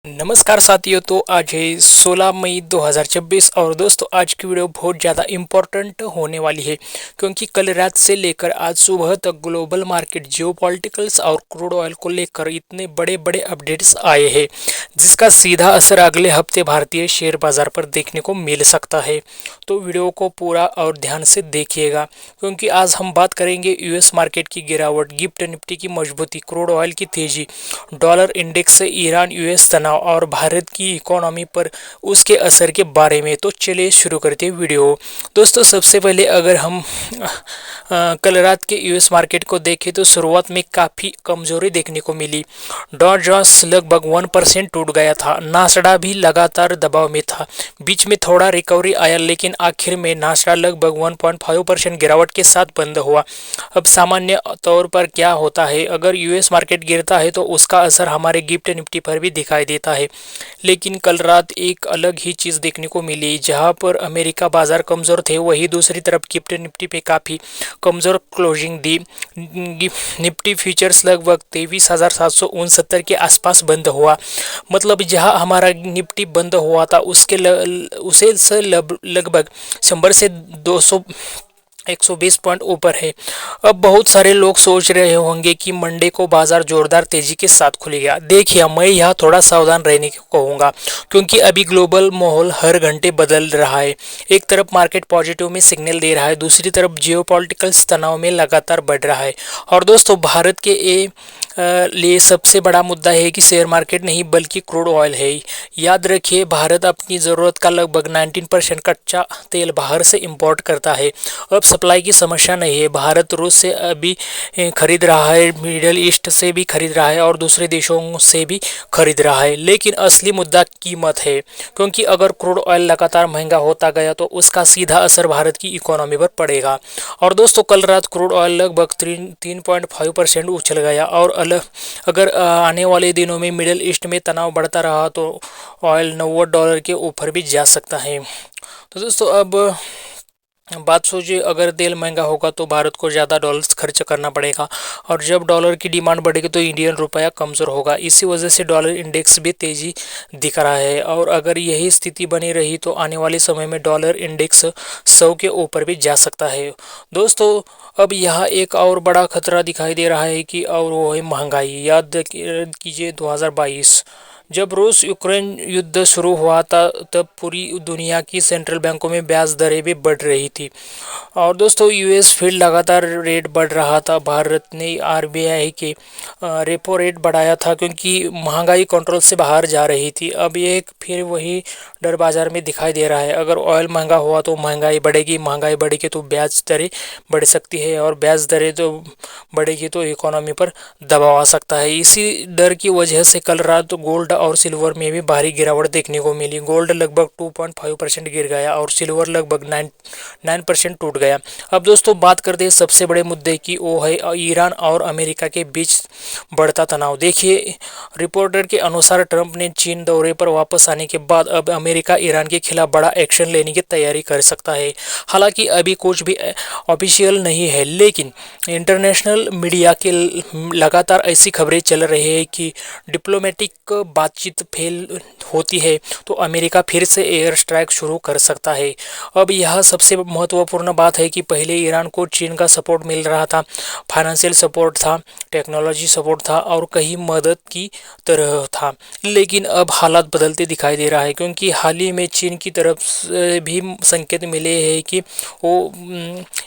नमस्कार साथियों। तो आज है 16 मई 2026 और दोस्तों आज की वीडियो बहुत ज़्यादा इम्पोर्टेंट होने वाली है क्योंकि कल रात से लेकर आज सुबह तक ग्लोबल मार्केट जियोपॉलिटिकल्स और क्रूड ऑयल को लेकर इतने बड़े बड़े अपडेट्स आए हैं जिसका सीधा असर अगले हफ्ते भारतीय शेयर बाजार पर देखने को मिल सकता है। तो वीडियो को पूरा और ध्यान से देखिएगा क्योंकि आज हम बात करेंगे यूएस मार्केट की गिरावट, गिफ्ट निफ्टी की मजबूती, क्रूड ऑयल की तेजी, डॉलर इंडेक्स से ईरान यूएस तनाव और भारत की इकोनॉमी पर उसके असर के बारे में। तो चलिए शुरू करते हैं वीडियो। दोस्तों सबसे पहले अगर हम कल रात के यूएस मार्केट को देखें तो शुरुआत में काफ़ी कमजोरी देखने को मिली। डॉ जोन्स लगभग 1% टूट गया था। नास्डा भी लगातार दबाव में था। बीच में थोड़ा रिकवरी आया लेकिन आखिर में नास्डा लगभग 1.5% गिरावट के साथ बंद हुआ। अब सामान्य तौर पर क्या होता है, अगर यूएस मार्केट गिरता है तो उसका असर हमारे गिफ्ट निफ्टी पर भी दिखाई देता है। लेकिन कल रात एक अलग ही चीज़ देखने को मिली। जहां पर अमेरिका बाजार कमज़ोर थे वहीं दूसरी तरफ गिफ्ट निफ्टी पे काफ़ी कमज़ोर क्लोजिंग दी। निफ्टी फ्यूचर्स लगभग 23,769 के आसपास बंद हुआ। मतलब जहां हमारा निफ्टी बंद हुआ था उसके उसे से लगभग 100 से 200 120 पॉइंट ऊपर है। अब बहुत सारे लोग सोच रहे होंगे कि मंडे को बाजार जोरदार तेजी के साथ खुलेगा। देखिए मैं यहाँ थोड़ा सावधान रहने को कहूँगा क्योंकि अभी ग्लोबल माहौल हर घंटे बदल रहा है। एक तरफ मार्केट पॉजिटिव में सिग्नल दे रहा है, दूसरी तरफ जियोपॉलिटिकल तनाव में लगातार बढ़ रहा है। और दोस्तों भारत के लिए सबसे बड़ा मुद्दा है कि शेयर मार्केट नहीं बल्कि क्रूड ऑयल है। याद रखिए भारत अपनी ज़रूरत का लगभग 19% कच्चा तेल बाहर से इंपोर्ट करता है। अब सप्लाई की समस्या नहीं है। भारत रूस से अभी खरीद रहा है, मिडल ईस्ट से भी खरीद रहा है और दूसरे देशों से भी खरीद रहा है। लेकिन असली मुद्दा कीमत है क्योंकि अगर क्रूड ऑयल लगातार महंगा होता गया तो उसका सीधा असर भारत की इकोनॉमी पर पड़ेगा। और दोस्तों कल रात क्रूड ऑयल लगभग 3.5% उछल गया और अगर आने वाले दिनों में मिडल ईस्ट में तनाव बढ़ता रहा तो ऑयल $90 के ऊपर भी जा सकता है। तो दोस्तों अब बात सोचिए, अगर तेल महंगा होगा तो भारत को ज़्यादा डॉलर्स खर्च करना पड़ेगा और जब डॉलर की डिमांड बढ़ेगी तो इंडियन रुपया कमज़ोर होगा। इसी वजह से डॉलर इंडेक्स भी तेज़ी दिख रहा है और अगर यही स्थिति बनी रही तो आने वाले समय में डॉलर इंडेक्स 100 के ऊपर भी जा सकता है। दोस्तों अब यहाँ एक और बड़ा खतरा दिखाई दे रहा है कि और वो है महंगाई। याद कीजिए 2022 जब रूस यूक्रेन युद्ध शुरू हुआ था तब पूरी दुनिया की सेंट्रल बैंकों में ब्याज दरें भी बढ़ रही थी और दोस्तों यूएस फिर लगातार रेट बढ़ रहा था। भारत ने आरबीआई के रेपो रेट बढ़ाया था क्योंकि महंगाई कंट्रोल से बाहर जा रही थी। अब ये फिर वही डर बाजार में दिखाई दे रहा है। अगर ऑयल महंगा हुआ तो महंगाई बढ़ेगी, महंगाई बढ़ेगी तो ब्याज दरें बढ़ सकती है और ब्याज दरें तो बढ़ेगी तो इकोनॉमी पर दबाव आ सकता है। इसी डर की वजह से कल रात गोल्ड और सिल्वर में भी भारी गिरावट देखने को मिली। गोल्ड लगभग 2.5% गिर गया और सिल्वर लगभग 9% टूट गया। अब दोस्तों बात करते हैं सबसे बड़े मुद्दे की, वो है ईरान और अमेरिका के बीच बढ़ता तनाव। देखिए रिपोर्टर के अनुसार ट्रंप ने चीन दौरे पर वापस आने के बाद अब अमेरिका ईरान के खिलाफ बड़ा एक्शन लेने की तैयारी कर सकता है। हालांकि अभी कुछ भी ऑफिशियल नहीं है लेकिन इंटरनेशनल मीडिया के लगातार ऐसी खबरें चल रही है कि डिप्लोमेटिक बातचीत फेल होती है तो अमेरिका फिर से एयर स्ट्राइक शुरू कर सकता है। अब यह सबसे महत्वपूर्ण बात है कि पहले ईरान को चीन का सपोर्ट मिल रहा था, फाइनेंशियल सपोर्ट था, टेक्नोलॉजी सपोर्ट था और कहीं मदद की तरह था। लेकिन अब हालात बदलते दिखाई दे रहा है क्योंकि हाल ही में चीन की तरफ से भी संकेत मिले हैं कि वो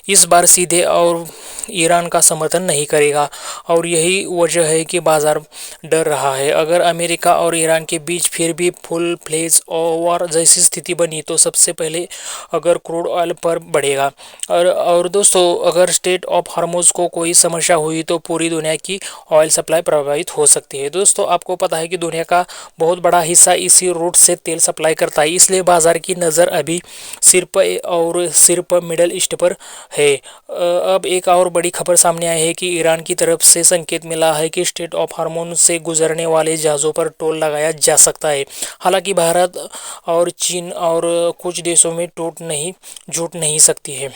इस बार सीधे और ईरान का समर्थन नहीं करेगा और यही वजह है कि बाजार डर रहा है। अगर अमेरिका और ईरान के बीच फिर भी फुल फ्लेज वॉर जैसी स्थिति बनी तो सबसे पहले अगर क्रूड ऑयल पर बढ़ेगा और दोस्तों अगर स्टेट ऑफ हार्मोज को कोई समस्या हुई तो पूरी दुनिया की ऑयल सप्लाई प्रभावित हो सकती है। दोस्तों आपको पता है कि दुनिया का बहुत बड़ा हिस्सा इसी रूट से तेल सप्लाई करता है, इसलिए बाजार की नज़र अभी सिर्फ मिडल ईस्ट पर है। अब एक और बड़ी खबर सामने आई है कि ईरान की तरफ से संकेत मिला है कि स्टेट ऑफ हार्मोन से गुजरने वाले जहाज़ों पर टोल लगाया जा सकता है। हालांकि भारत और चीन और कुछ देशों में छूट नहीं सकती है।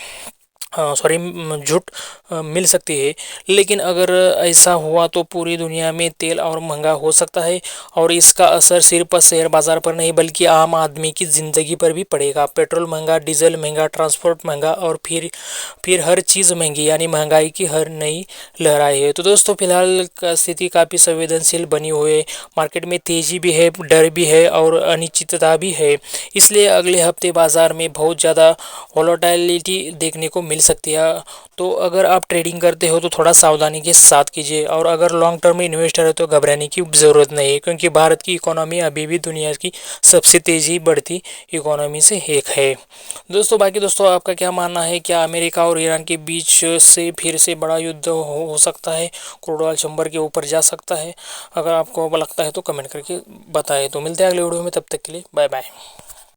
सॉरी झूठ मिल सकती है। लेकिन अगर ऐसा हुआ तो पूरी दुनिया में तेल और महंगा हो सकता है, और इसका असर सिर्फ शेयर बाज़ार पर नहीं बल्कि आम आदमी की ज़िंदगी पर भी पड़ेगा। पेट्रोल महंगा, डीजल महंगा, ट्रांसपोर्ट महंगा, और फिर हर चीज़ महंगी, यानी महंगाई की हर नई लहराई है। तो दोस्तों फिलहाल का स्थिति काफ़ी संवेदनशील बनी हुई है। मार्केट में तेज़ी भी है, डर भी है और अनिश्चितता भी है। इसलिए अगले हफ्ते बाज़ार में बहुत ज़्यादा वोलेटिलिटी देखने को मिल सकती है। तो अगर आप ट्रेडिंग करते हो तो थोड़ा सावधानी के साथ कीजिए, और अगर लॉन्ग टर्म में इन्वेस्टर है तो घबराने की ज़रूरत नहीं है, क्योंकि भारत की इकोनॉमी अभी भी दुनिया की सबसे तेज़ी बढ़ती इकोनॉमी से एक है। दोस्तों बाकी दोस्तों आपका क्या मानना है, क्या अमेरिका और ईरान के बीच से फिर से बड़ा युद्ध हो सकता है? क्रूड ऑयल 100 के ऊपर जा सकता है? अगर आपको लगता है तो कमेंट करके बताएं। तो मिलते हैं अगले वीडियो में, तब तक के लिए बाय बाय।